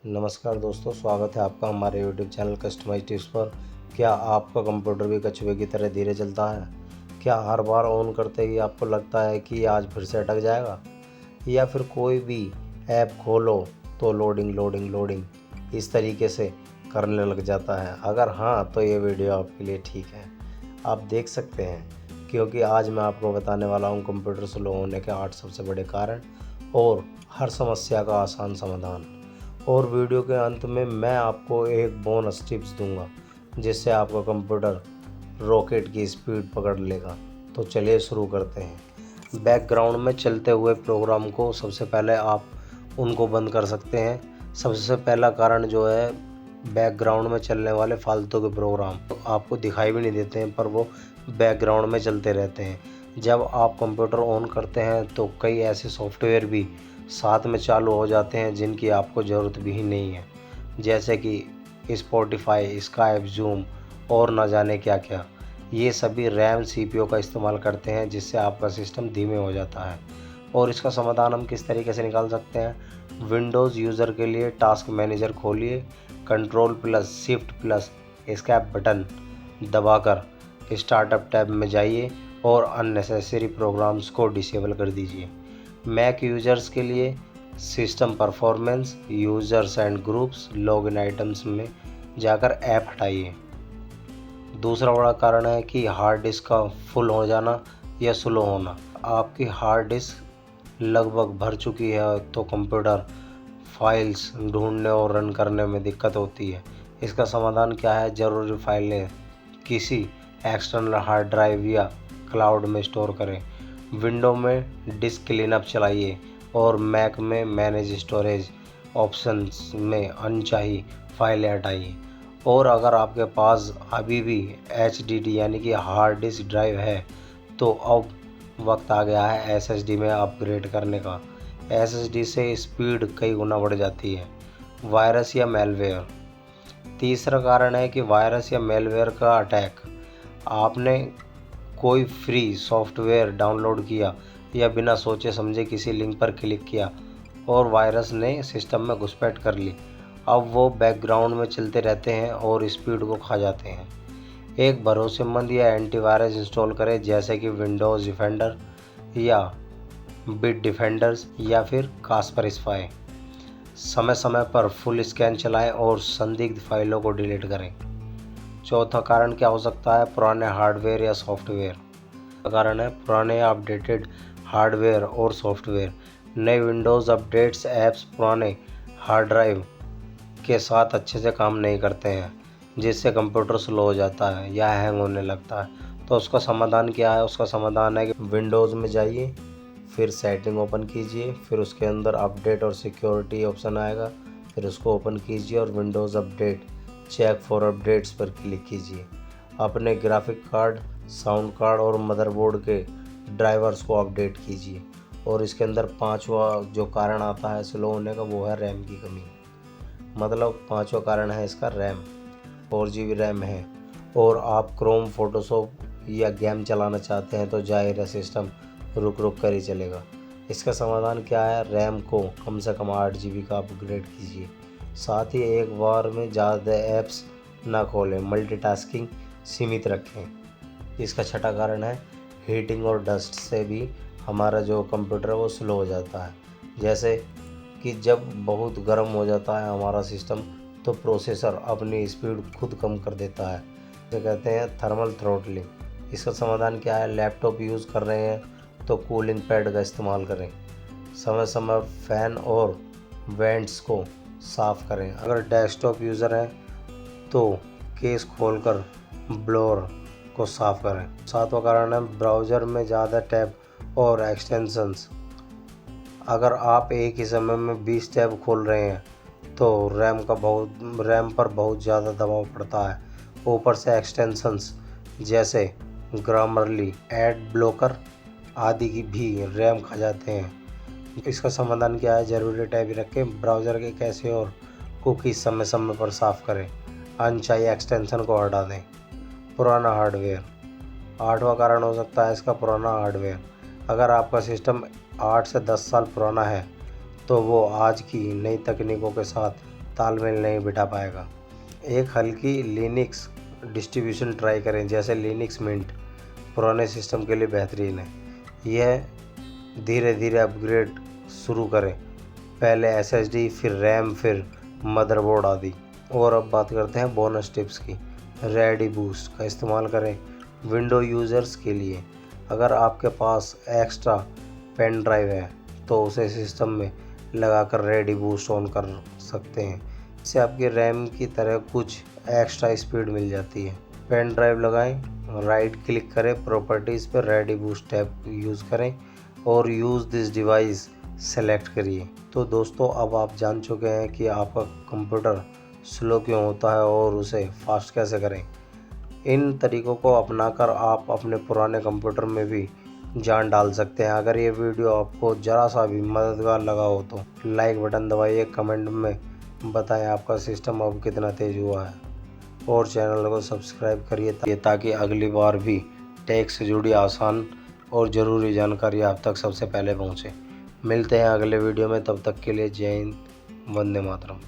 नमस्कार दोस्तों, स्वागत है आपका हमारे YouTube चैनल कस्टमाइज टिप्स पर। क्या आपका कंप्यूटर भी कछुए की तरह धीरे चलता है? क्या हर बार ऑन करते ही आपको लगता है कि आज फिर से अटक जाएगा, या फिर कोई भी ऐप खोलो तो लोडिंग इस तरीके से करने लग जाता है? अगर हाँ, तो ये वीडियो आपके लिए ठीक है। आप देख सकते हैं, क्योंकि आज मैं आपको बताने वाला हूँ कंप्यूटर स्लो होने के 8 सबसे बड़े कारण और हर समस्या का आसान समाधान। और वीडियो के अंत में मैं आपको एक बोनस टिप्स दूंगा जिससे आपका कंप्यूटर रॉकेट की स्पीड पकड़ लेगा। तो चलिए शुरू करते हैं। बैकग्राउंड में चलते हुए प्रोग्राम को सबसे पहले आप उनको बंद कर सकते हैं। सबसे पहला कारण जो है, बैकग्राउंड में चलने वाले फालतू के प्रोग्राम तो आपको दिखाई भी नहीं देते हैं, पर वो बैकग्राउंड में चलते रहते हैं। जब आप कंप्यूटर ऑन करते हैं तो कई ऐसे सॉफ्टवेयर भी साथ में चालू हो जाते हैं जिनकी आपको ज़रूरत भी नहीं है, जैसे कि स्पॉटिफाई, स्काइप, जूम और न जाने क्या क्या। ये सभी रैम CPU का इस्तेमाल करते हैं, जिससे आपका सिस्टम धीमे हो जाता है। और इसका समाधान हम किस तरीके से निकाल सकते हैं? विंडोज़ यूज़र के लिए टास्क मैनेजर खोलिए, Ctrl+Shift+ एस्केप बटन दबाकर स्टार्टअप टैब में जाइए और अननेसेसरी प्रोग्राम्स को डिसेबल कर दीजिए। मैक यूज़र्स के लिए system performance, users and groups, login items में जाकर ऐप हटाइए। दूसरा बड़ा कारण है कि हार्ड डिस्क का फुल हो जाना या स्लो होना। आपकी हार्ड डिस्क लगभग भर चुकी है तो कंप्यूटर फाइल्स ढूंढने और रन करने में दिक्कत होती है। इसका समाधान क्या है? ज़रूरी फाइलें किसी एक्सटर्नल हार्ड ड्राइव या क्लाउड में स्टोर करें। विंडो में डिस्क क्लीनअप चलाइए और मैक में मैनेज स्टोरेज ऑप्शंस में अनचाही फाइलें हटाइए। और अगर आपके पास अभी भी HDD यानी कि हार्ड डिस्क ड्राइव है तो अब वक्त आ गया है SSD में अपग्रेड करने का। SSD से स्पीड कई गुना बढ़ जाती है। वायरस या मेलवेयर। तीसरा कारण है कि वायरस या मेलवेयर का अटैक। आपने कोई फ्री सॉफ्टवेयर डाउनलोड किया या बिना सोचे समझे किसी लिंक पर क्लिक किया और वायरस ने सिस्टम में घुसपैठ कर ली। अब वो बैकग्राउंड में चलते रहते हैं और स्पीड को खा जाते हैं। एक भरोसेमंद या एंटीवायरस इंस्टॉल करें, जैसे कि विंडोज़ डिफेंडर या बिट डिफेंडर्स या फिर कास्परस्पाई। समय समय पर फुल स्कैन चलाएं और संदिग्ध फाइलों को डिलीट करें। चौथा कारण क्या हो सकता है? पुराने हार्डवेयर या सॉफ्टवेयर। कारण है पुराने या अपडेटेड हार्डवेयर और सॉफ्टवेयर। नए विंडोज़ अपडेट्स ऐप्स पुराने हार्ड ड्राइव के साथ अच्छे से काम नहीं करते हैं, जिससे कंप्यूटर स्लो हो जाता है या हैंग होने लगता है। तो उसका समाधान क्या है? उसका समाधान है कि विंडोज़ में जाइए, फिर सेटिंग ओपन कीजिए, फिर उसके अंदर अपडेट और सिक्योरिटी ऑप्शन आएगा, फिर उसको ओपन कीजिए और Windows update check for updates पर क्लिक कीजिए। अपने ग्राफिक कार्ड, साउंड कार्ड और मदरबोर्ड के ड्राइवर्स को अपडेट कीजिए। और इसके अंदर पांचवा जो कारण आता है स्लो होने का, वो है रैम की कमी। मतलब पांचवा कारण है इसका रैम। 4 GB रैम है और आप क्रोम, फोटोशॉप या गेम चलाना चाहते हैं तो जाहिर है सिस्टम रुक कर ही चलेगा। इसका समाधान क्या है? रैम को कम से कम 8 GB का अपग्रेड कीजिए। साथ ही एक बार में ज़्यादा ऐप्स ना खोलें, मल्टीटास्किंग सीमित रखें। इसका छठा कारण है हीटिंग और डस्ट से भी हमारा जो कंप्यूटर है वो स्लो हो जाता है। जैसे कि जब बहुत गर्म हो जाता है हमारा सिस्टम तो प्रोसेसर अपनी स्पीड खुद कम कर देता है, जो कहते हैं थर्मल थ्रॉटलिंग। इसका समाधान क्या है? लैपटॉप यूज़ कर रहे हैं तो कूलिंग पैड का इस्तेमाल करें। समय समय फ़ैन और वेंट्स को साफ़ करें। अगर डेस्कटॉप यूज़र हैं तो केस खोलकर ब्लोअर को साफ़ करें। सातवां कारण है ब्राउज़र में ज़्यादा टैब और एक्सटेंशंस। अगर आप एक ही समय में 20 टैब खोल रहे हैं तो रैम पर बहुत ज़्यादा दबाव पड़ता है। ऊपर से एक्सटेंशंस जैसे ग्रामरली, एड ब्लॉकर आदि की भी रैम खा जाते हैं। इसका समाधान क्या है? ज़रूरी टैब रखें, ब्राउज़र के कैशे और कुकीज़ समय समय पर साफ़ करें, अनचाही एक्सटेंशन को हटा दें। पुराना हार्डवेयर। आठवां कारण हो सकता है इसका पुराना हार्डवेयर। अगर आपका सिस्टम 8 से 10 साल पुराना है तो वो आज की नई तकनीकों के साथ तालमेल नहीं बिठा पाएगा। एक हल्की लिनक्स डिस्ट्रीब्यूशन ट्राई करें, जैसे लिनक्स मिंट पुराने सिस्टम के लिए बेहतरीन है। यह धीरे धीरे अपग्रेड शुरू करें, पहले एसएसडी, फिर रैम, फिर मदरबोर्ड आदि। और अब बात करते हैं बोनस टिप्स की। रेडी बूस्ट का इस्तेमाल करें विंडो यूज़र्स के लिए। अगर आपके पास एक्स्ट्रा पेन ड्राइव है तो उसे सिस्टम में लगाकर रेडी बूस्ट ऑन कर सकते हैं। इससे आपकी रैम की तरह कुछ एक्स्ट्रा स्पीड मिल जाती है। पेन ड्राइव लगाएं, राइट क्लिक करें, प्रॉपर्टीज़ पर रेडी बूस्ट टैब यूज़ करें और यूज़ दिस डिवाइस सेलेक्ट करिए। तो दोस्तों, अब आप जान चुके हैं कि आपका कंप्यूटर स्लो क्यों होता है और उसे फास्ट कैसे करें। इन तरीकों को अपनाकर आप अपने पुराने कंप्यूटर में भी जान डाल सकते हैं। अगर ये वीडियो आपको ज़रा सा भी मददगार लगा हो तो लाइक बटन दबाइए, कमेंट में बताएं आपका सिस्टम अब कितना तेज़ हुआ है और चैनल को सब्सक्राइब करिए ताकि अगली बार भी टेक से जुड़ी आसान और ज़रूरी जानकारी आप तक सबसे पहले पहुँचे। मिलते हैं अगले वीडियो में, तब तक के लिए जय हिंद, वंदे मातरम।